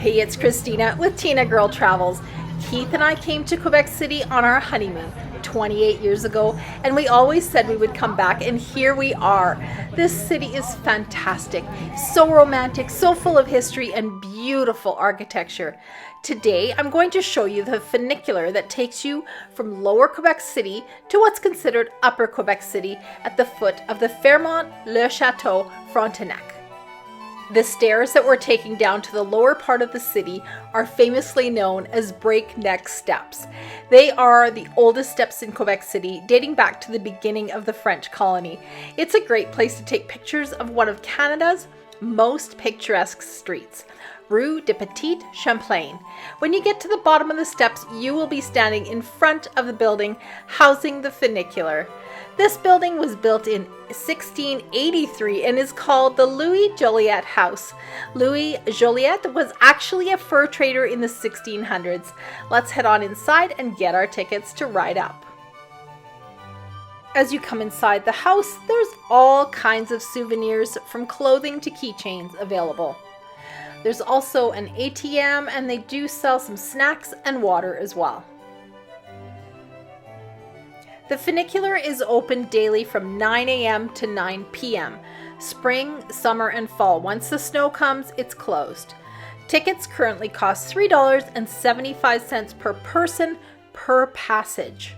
Hey, it's Christina with Tinagirl Travels. Keith and I came to Quebec City on our honeymoon 28 years ago, and we always said we would come back, and here we are. This city is fantastic, so romantic, so full of history and beautiful architecture. Today, I'm going to show you the funicular that takes you from Lower Quebec City to what's considered Upper Quebec City at the foot of the Fairmont Le Chateau Frontenac. The stairs that we're taking down to the lower part of the city are famously known as breakneck steps. They are the oldest steps in Quebec City, dating back to the beginning of the French colony. It's a great place to take pictures of one of Canada's most picturesque streets, Rue de Petit Champlain. When you get to the bottom of the steps, you will be standing in front of the building housing the funicular. This building was built in 1683 and is called the Louis Joliet House. Louis Joliet was actually a fur trader in the 1600s. Let's head on inside and get our tickets to ride up. As you come inside the house, there's all kinds of souvenirs from clothing to keychains available. There's also an ATM, and they do sell some snacks and water as well. The funicular is open daily from 9 a.m. to 9 p.m. Spring, summer, and fall. Once the snow comes, it's closed. Tickets currently cost $3.75 per person per passage.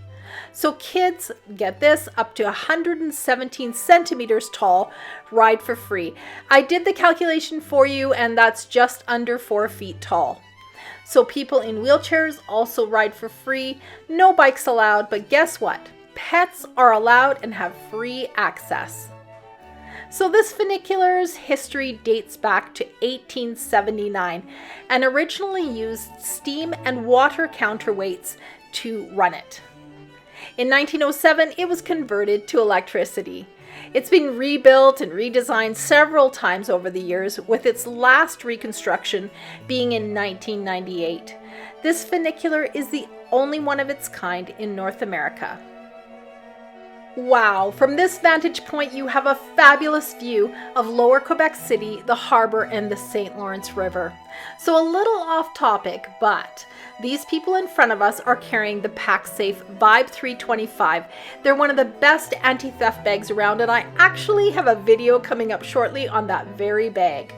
So kids, get this, up to 117 centimeters tall, ride for free. I did the calculation for you, and that's just under 4 feet tall. So people in wheelchairs also ride for free. No bikes allowed, but guess what? Pets are allowed and have free access. So this funicular's history dates back to 1879 and originally used steam and water counterweights to run it. In 1907, it was converted to electricity. It's been rebuilt and redesigned several times over the years, with its last reconstruction being in 1998. This funicular is the only one of its kind in North America. Wow, from this vantage point you have a fabulous view of Lower Quebec City, the harbor, and the St. Lawrence River. So a little off topic, but these people in front of us are carrying the PacSafe Vibe 325. They're one of the best anti-theft bags around, and I actually have a video coming up shortly on that very bag.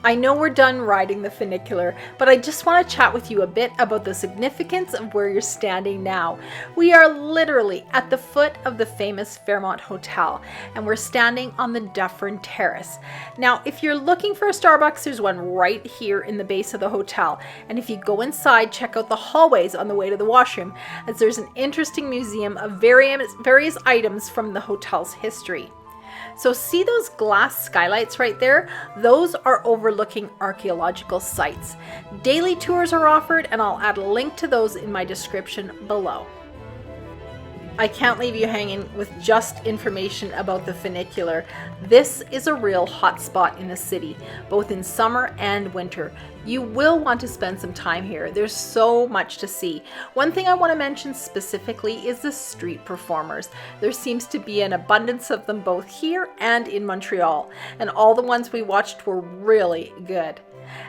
I know we're done riding the funicular, but I just want to chat with you a bit about the significance of where you're standing now. We are literally at the foot of the famous Fairmont Hotel, and we're standing on the Dufferin Terrace. Now, if you're looking for a Starbucks, there's one right here in the base of the hotel. And if you go inside, check out the hallways on the way to the washroom, as there's an interesting museum of various items from the hotel's history. So see those glass skylights right there? Those are overlooking archaeological sites. Daily tours are offered, and I'll add a link to those in my description below. I can't leave you hanging with just information about the funicular. This is a real hotspot in the city, both in summer and winter. You will want to spend some time here. There's so much to see. One thing I want to mention specifically is the street performers. There seems to be an abundance of them both here and in Montreal, and all the ones we watched were really good.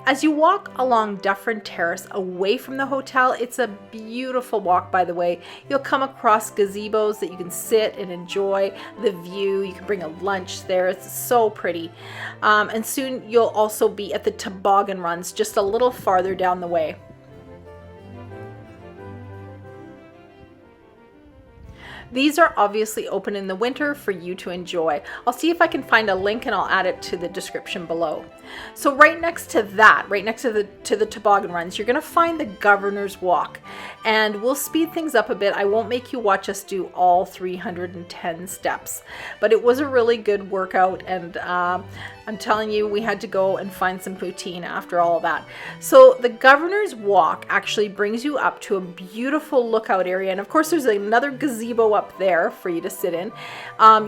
As you walk along Dufferin Terrace away from the hotel, it's a beautiful walk, by the way. You'll come across gazebos that you can sit and enjoy the view. You can bring a lunch there. It's so pretty. And soon you'll also be at the toboggan runs just a little farther down the way. These are obviously open in the winter for you to enjoy. I'll see if I can find a link and I'll add it to the description below. So right next to that, right next to the toboggan runs, you're gonna find the Governor's Walk. And we'll speed things up a bit. I won't make you watch us do all 310 steps, but it was a really good workout, and I'm telling you, we had to go and find some poutine after all of that. So the Governor's Walk actually brings you up to a beautiful lookout area. And of course, there's another gazebo up there for you to sit in.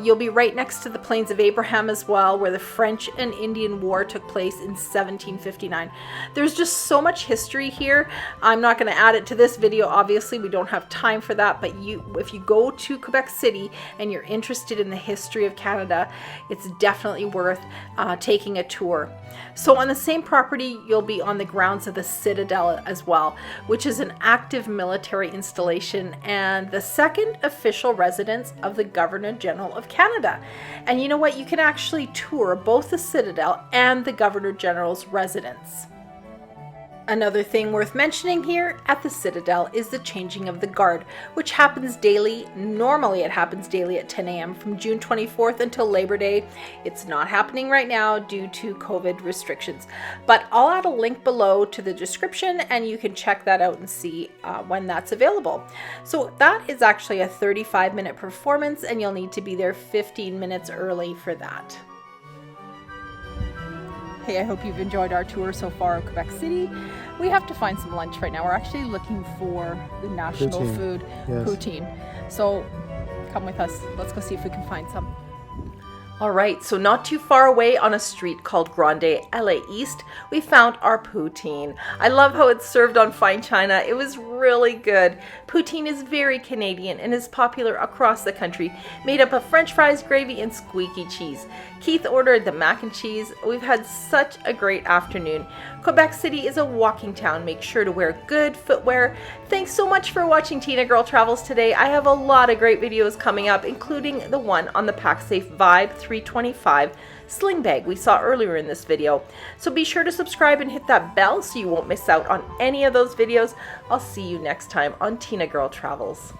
You'll be right next to the Plains of Abraham as well, where the French and Indian War took place in 1759. There's just so much history here. I'm not going to add it to this video. Obviously, we don't have time for that, but if you go to Quebec City and you're interested in the history of Canada, it's definitely worth taking a tour. So on the same property, you'll be on the grounds of the Citadel as well, which is an active military installation and the second official residence of the Governor General of Canada. And you know what? You can actually tour both the Citadel and the Governor General's residence. Another thing worth mentioning here at the Citadel is the changing of the guard, which happens daily. Normally it happens daily at 10 a.m. from June 24th until Labor Day. It's not happening right now due to COVID restrictions, but I'll add a link below to the description and you can check that out and see when that's available. So that is actually a 35-minute performance and you'll need to be there 15 minutes early for that. Hey, I hope you've enjoyed our tour so far of Quebec City. We have to find some lunch right now. We're actually looking for the national Poutine. food, Yes. poutine. So come with us. Let's go see if we can find some. All right, so not too far away on a street called Grande LA East, we found our poutine. I love how it's served on fine china. It was really good. Poutine is very Canadian and is popular across the country, made up of French fries, gravy, and squeaky cheese. Keith ordered the mac and cheese. We've had such a great afternoon. Quebec City is a walking town. Make sure to wear good footwear. Thanks so much for watching Tinagirl Travels today. I have a lot of great videos coming up, including the one on the PacSafe Vibe 325 sling bag we saw earlier in this video. So be sure to subscribe and hit that bell so you won't miss out on any of those videos. I'll see you next time on Tinagirl Travels.